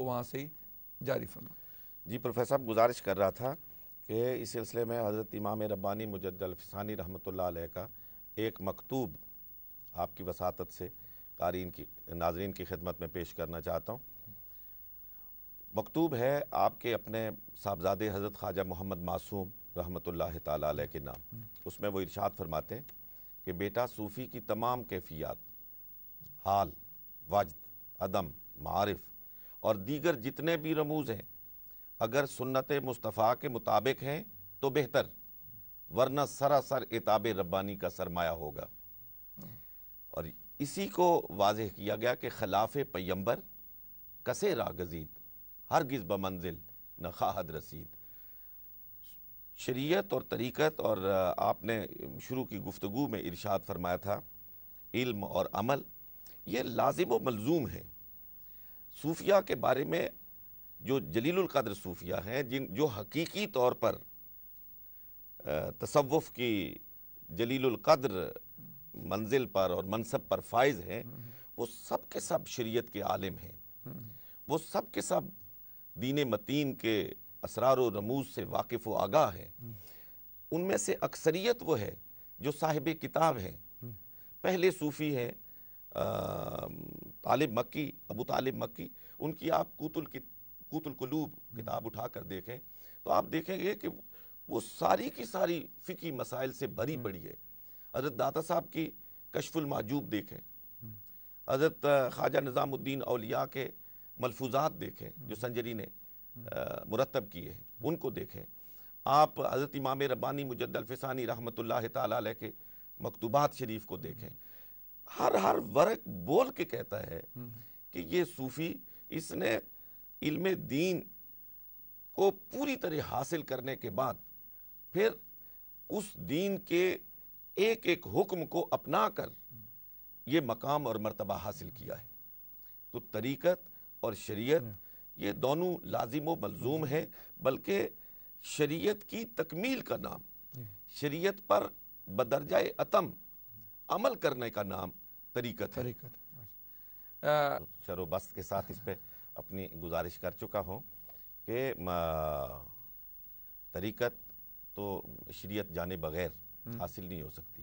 کو وہاں سے ہی جاری فرمائیں۔ جی پروفیسر صاحب، گزارش کر رہا تھا کہ اس سلسلے میں حضرت امام ربانی مجدد الفسانی رحمۃ اللہ علیہ کا ایک مکتوب آپ کی وساطت سے قارئین کی ناظرین کی خدمت میں پیش کرنا چاہتا ہوں۔ مکتوب ہے آپ کے اپنے صاحبزادے حضرت خواجہ محمد معصوم رحمۃ اللہ تعالیٰ علیہ کے نام۔ اس میں وہ ارشاد فرماتے ہیں کہ بیٹا، صوفی کی تمام کیفیات، حال، وجد، عدم، معارف اور دیگر جتنے بھی رموز ہیں، اگر سنت مصطفیٰ کے مطابق ہیں تو بہتر، ورنہ سراسر عتاب ربانی کا سرمایہ ہوگا۔ اور اسی کو واضح کیا گیا کہ خلاف پیمبر کسے راہ گزید، ہرگز بمنزل نہ خواہد رسید۔ شریعت اور طریقت، اور آپ نے شروع کی گفتگو میں ارشاد فرمایا تھا علم اور عمل، یہ لازم و ملزوم ہے۔ صوفیہ کے بارے میں جو جلیل القدر صوفیہ ہیں، جو حقیقی طور پر تصوف کی جلیل القدر منزل پر اور منصب پر فائز ہیں، وہ سب کے سب شریعت کے عالم ہیں، وہ سب کے سب دین متین کے اسرار و رموز سے واقف و آگاہ ہیں۔ ان میں سے اکثریت وہ ہے جو صاحب کتاب ہیں۔ پہلے صوفی ہیں طالب مکی، ابو طالب مکی، ان کی آپ قوت القلوب کتاب اٹھا کر دیکھیں تو آپ دیکھیں گے کہ وہ ساری کی ساری فقہی مسائل سے بھری پڑی ہے۔ حضرت داتا صاحب کی کشف المحجوب دیکھیں، حضرت خواجہ نظام الدین اولیاء کے ملفوظات دیکھیں جو سنجری نے مرتب کیے ہیں، ان کو دیکھیں۔ آپ حضرت امام ربانی مجدد الفسانی رحمۃ اللہ تعالیٰ علیہ کے مکتوبات شریف کو دیکھیں۔ ہر ورق بول کے کہتا ہے کہ یہ صوفی، اس نے علم دین کو پوری طرح حاصل کرنے کے بعد پھر اس دین کے ایک ایک حکم کو اپنا کر یہ مقام اور مرتبہ حاصل کیا ہے۔ تو طریقت اور شریعت یہ دونوں لازم و ملزوم ہیں، بلکہ شریعت کی تکمیل کا نام، شریعت پر بدرجہ اتم عمل کرنے کا نام طریقت ہے۔ شر و بست کے ساتھ اس پہ اپنی گزارش کر چکا ہوں کہ طریقت تو شریعت جانے بغیر حاصل نہیں ہو سکتی،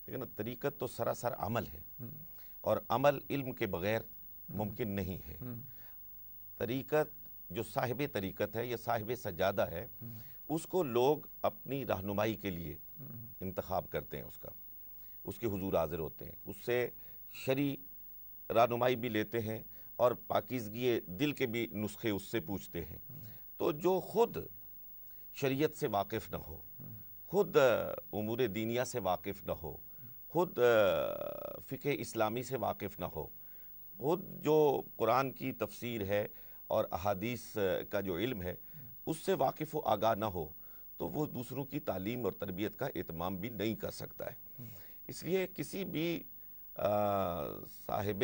لیکن طریقت تو سراسر عمل ہے، اور عمل علم کے بغیر ممکن نہیں ہے۔ طریقت جو صاحب طریقت ہے یا صاحب سجادہ ہے، اس کو لوگ اپنی رہنمائی کے لیے انتخاب کرتے ہیں، اس کے حضور حاضر ہوتے ہیں، اس سے شرعی رہنمائی بھی لیتے ہیں اور پاکیزگی دل کے بھی نسخے اس سے پوچھتے ہیں۔ تو جو خود شریعت سے واقف نہ ہو، خود امور دینیہ سے واقف نہ ہو، خود فقہ اسلامی سے واقف نہ ہو، خود جو قرآن کی تفسیر ہے اور احادیث کا جو علم ہے اس سے واقف و آگاہ نہ ہو، تو وہ دوسروں کی تعلیم اور تربیت کا اہتمام بھی نہیں کر سکتا ہے۔ اس لیے کسی بھی صاحب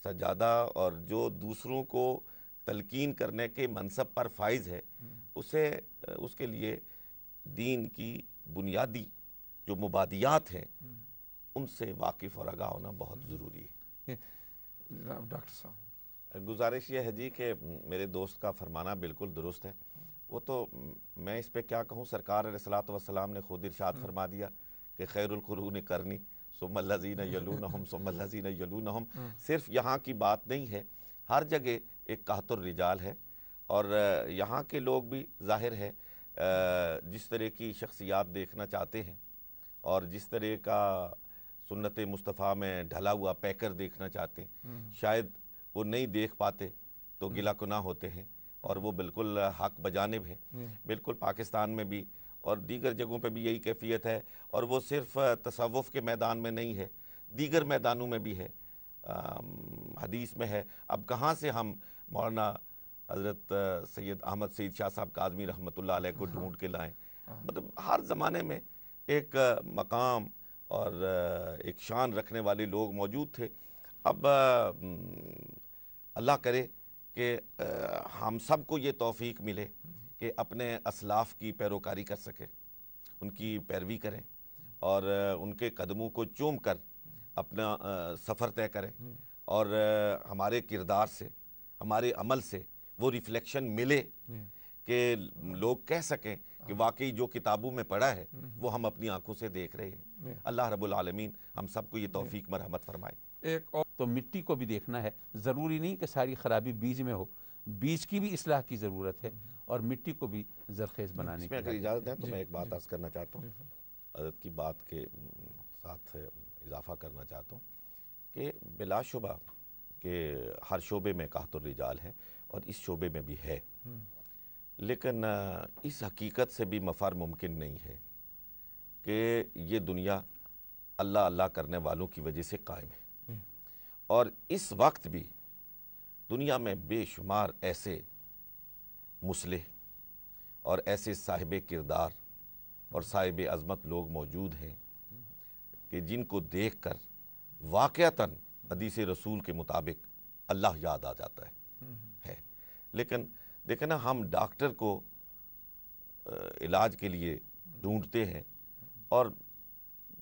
سجادہ اور جو دوسروں کو تلقین کرنے کے منصب پر فائز ہے، اس کے لیے دین کی بنیادی جو مبادیات ہیں ان سے واقف اور آگاہ ہونا بہت ضروری ہے۔ ڈاکٹر صاحب، گزارش یہ ہے جی کہ میرے دوست کا فرمانا بالکل درست ہے۔ وہ تو میں اس پہ کیا کہوں، سرکار علیہ الصلوۃ والسلام نے خود ارشاد فرما دیا کہ خیر القرون قرنی ثم الذین یلونہم ثم الذین یلونہم۔ صرف یہاں کی بات نہیں ہے، ہر جگہ ایک قحط الرجال ہے، اور یہاں کے لوگ بھی ظاہر ہے جس طرح کی شخصیات دیکھنا چاہتے ہیں اور جس طرح کا سنت مصطفیٰ میں ڈھلا ہوا پیکر دیکھنا چاہتے ہیں، شاید وہ نہیں دیکھ پاتے تو گلہ کناہ ہوتے ہیں، اور وہ بالکل حق بجانب ہیں۔ بالکل پاکستان میں بھی اور دیگر جگہوں پہ بھی یہی کیفیت ہے، اور وہ صرف تصوف کے میدان میں نہیں ہے، دیگر میدانوں میں بھی ہے، حدیث میں ہے۔ اب کہاں سے ہم مولانا حضرت سید احمد سعید شاہ صاحب کاظمی رحمۃ اللہ علیہ کو ڈھونڈ کے لائیں؟ مطلب ہر زمانے میں ایک مقام اور ایک شان رکھنے والے لوگ موجود تھے۔ اب اللہ کرے کہ ہم سب کو یہ توفیق ملے کہ اپنے اسلاف کی پیروکاری کر سکیں، ان کی پیروی کریں، اور ان کے قدموں کو چوم کر اپنا سفر طے کریں، اور ہمارے کردار سے، ہمارے عمل سے وہ ریفلیکشن ملے کہ لوگ کہہ سکیں کہ واقعی جو کتابوں میں پڑھا ہے وہ ہم اپنی آنکھوں سے دیکھ رہے ہیں۔ اللہ رب العالمین ہم سب کو یہ توفیق مرحمت فرمائے۔ ایک اور تو مٹی کو بھی دیکھنا ہے، ضروری نہیں کہ ساری خرابی بیج میں ہو، بیج کی بھی اصلاح کی ضرورت ہے اور مٹی کو بھی زرخیز بنانے اس میں کی اگر ضرورت اجازت ہے تو میں ایک بات عرض کرنا چاہتا ہوں، حضرت کی بات کے ساتھ اضافہ کرنا چاہتا ہوں کہ بلا شبہ کہ ہر شعبے میں قحط الرجال ہے اور اس شعبے میں بھی ہے، لیکن اس حقیقت سے بھی مفر ممکن نہیں ہے کہ یہ دنیا اللہ اللہ کرنے والوں کی وجہ سے قائم ہے، اور اس وقت بھی دنیا میں بے شمار ایسے مصلح اور ایسے صاحب کردار اور صاحب عظمت لوگ موجود ہیں کہ جن کو دیکھ کر واقعتاً حدیث رسول کے مطابق اللہ یاد آ جاتا ہے۔ لیکن دیکھیں نا، ہم ڈاکٹر کو علاج کے لیے ڈھونڈتے ہیں اور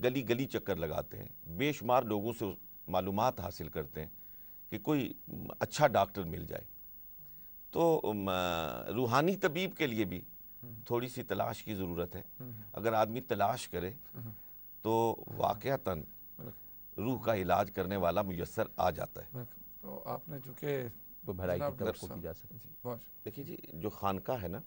گلی گلی چکر لگاتے ہیں، بے شمار لوگوں سے معلومات حاصل کرتے ہیں کہ کوئی اچھا ڈاکٹر مل جائے۔ تو روحانی طبیب کے لیے بھی تھوڑی سی تلاش کی ضرورت ہے۔ اگر آدمی تلاش کرے تو واقعتاً روح کا علاج کرنے والا میسر آ جاتا ہے۔ تو آپ نے چونکہ وہ بھلائی کی جناب ڈاکٹر توقع کی جا سکتی ہے۔ جی بہت دیکھیے جی، جو خانقاہ ہے نا،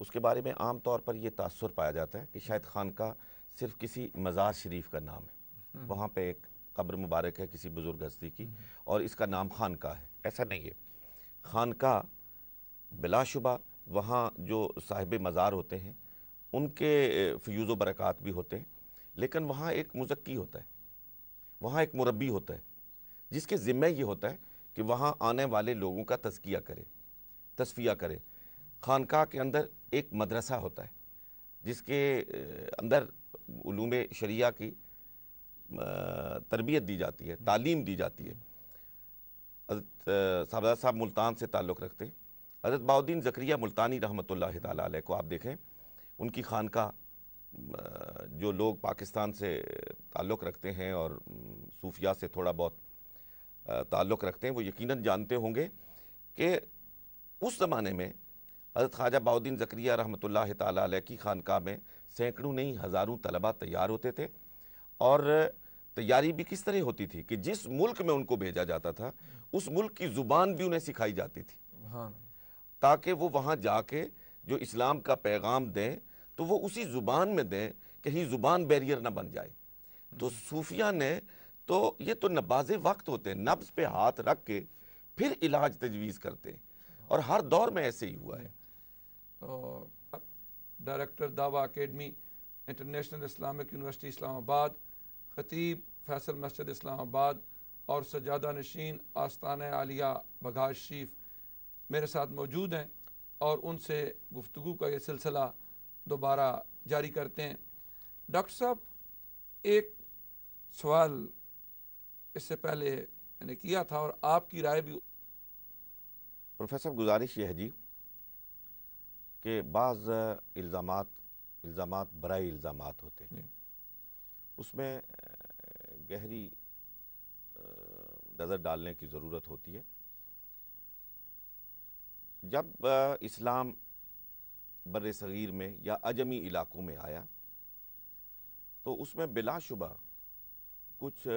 اس کے بارے میں عام طور پر یہ تاثر پایا جاتا ہے کہ شاید خانقاہ صرف کسی مزار شریف کا نام ہے، وہاں پہ ایک قبر مبارک ہے کسی بزرگ ہستی کی اور اس کا نام خانقاہ ہے۔ ایسا نہیں ہے، خانقاہ بلا شبہ وہاں جو صاحب مزار ہوتے ہیں ان کے فیوز و برکات بھی ہوتے ہیں، لیکن وہاں ایک مزکی ہوتا ہے، وہاں ایک مربی ہوتا ہے جس کے ذمہ یہ ہوتا ہے کہ وہاں آنے والے لوگوں کا تزکیہ کرے، تصفیہ کرے۔ خانقاہ کے اندر ایک مدرسہ ہوتا ہے جس کے اندر علوم شریعہ کی تربیت دی جاتی ہے، تعلیم دی جاتی ہے۔ حضرت صاحبزادہ صاحب ملتان سے تعلق رکھتے ہیں، حضرت بہاؤالدین زکریا ملتانی رحمۃ اللہ تعالیٰ علیہ کو آپ دیکھیں، ان کی خانقاہ جو لوگ پاکستان سے تعلق رکھتے ہیں اور صوفیاء سے تھوڑا بہت تعلق رکھتے ہیں وہ یقیناً جانتے ہوں گے کہ اس زمانے میں حضرت خواجہ بہاؤالدین زکریا رحمۃ اللہ تعالیٰ علیہ کی خانقاہ میں سینکڑوں نہیں ہزاروں طلبہ تیار ہوتے تھے، اور تیاری بھی کس طرح ہوتی تھی کہ جس ملک میں ان کو بھیجا جاتا تھا اس ملک کی زبان بھی انہیں سکھائی جاتی تھی تاکہ وہ وہاں جا کے جو اسلام کا پیغام دیں تو وہ اسی زبان میں دیں، کہیں زبان بیریئر نہ بن جائے۔ تو صوفیہ نے تو یہ تو نباز وقت ہوتے ہیں، نبض پہ ہاتھ رکھ کے پھر علاج تجویز کرتے ہیں، اور ہر دور میں ایسے ہی ہوا ہے۔ ڈائریکٹر دعویٰ اکیڈمی انٹرنیشنل اسلامک یونیورسٹی اسلام آباد، خطیب فیصل مسجد اسلام آباد اور سجادہ نشین آستانہ عالیہ بگھاش شریف میرے ساتھ موجود ہیں اور ان سے گفتگو کا یہ سلسلہ دوبارہ جاری کرتے ہیں۔ ڈاکٹر صاحب، ایک سوال اس سے پہلے میں نے کیا تھا اور آپ کی رائے بھی۔ پروفیسر گزارش یہ ہے جی کہ بعض الزامات برائے الزامات ہوتے ہیں، اس میں گہری نظر ڈالنے کی ضرورت ہوتی ہے۔ جب اسلام بر صغیر میں یا عجمی علاقوں میں آیا تو اس میں بلا شبہ کچھ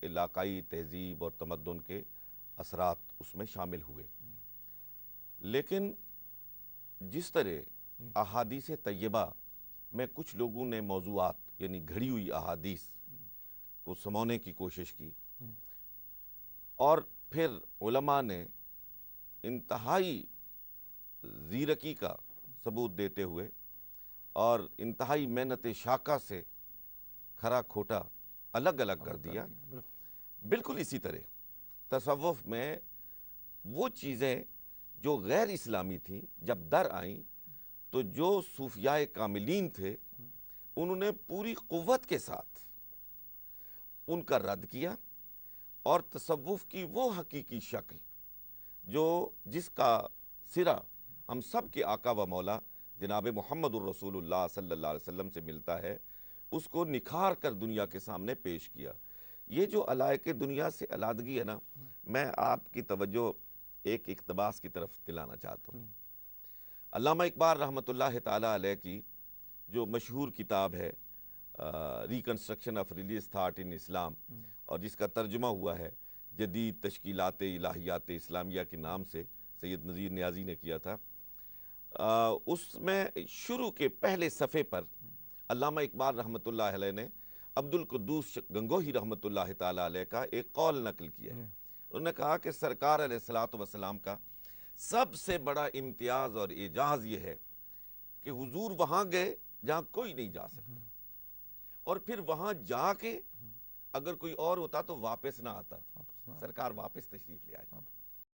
علاقائی تہذیب اور تمدن کے اثرات اس میں شامل ہوئے، لیکن جس طرح احادیث طیبہ میں کچھ لوگوں نے موضوعات یعنی گھڑی ہوئی احادیث کو سمونے کی کوشش کی، اور پھر علماء نے انتہائی زیرکی کا ثبوت دیتے ہوئے اور انتہائی محنت شاقہ سے کھرا کھوٹا الگ الگ کر دیا، بالکل اسی طرح تصوف میں وہ چیزیں جو غیر اسلامی تھیں جب در آئیں تو جو صوفیاء کاملین تھے انہوں نے پوری قوت کے ساتھ ان کا رد کیا، اور تصوف کی وہ حقیقی شکل جس کا سرا ہم سب کے آقا و مولا جناب محمد الرسول اللہ صلی اللہ علیہ وسلم سے ملتا ہے، اس کو نکھار کر دنیا کے سامنے پیش کیا۔ یہ جو علائق دنیا سے علادگی ہے نا، میں آپ کی توجہ ایک اقتباس کی طرف دلانا چاہتا ہوں۔ علامہ اقبال رحمۃ اللہ تعالیٰ علیہ کی جو مشہور کتاب ہے reconstruction of religious thought in Islam, اور جس کا ترجمہ ہوا ہے جدید تشکیلات الہیات اسلامیہ کے نام سے، سید نذیر نیازی نے کیا تھا، اس میں شروع کے پہلے صفحے پر علامہ اقبال رحمۃ اللہ علیہ نے عبد القدوس گنگوہی رحمۃ اللہ تعالیٰ علیہ کا ایک قول نقل کیا ہے۔ انہوں نے کہا کہ سرکار علیہ الصلوۃ والسلام کا سب سے بڑا امتیاز اور اعجاز یہ ہے کہ حضور وہاں گئے جہاں کوئی نہیں جا سکتا، اور پھر وہاں جا کے اگر کوئی اور ہوتا تو واپس نہ آتا، سرکار واپس تشریف لے آئے۔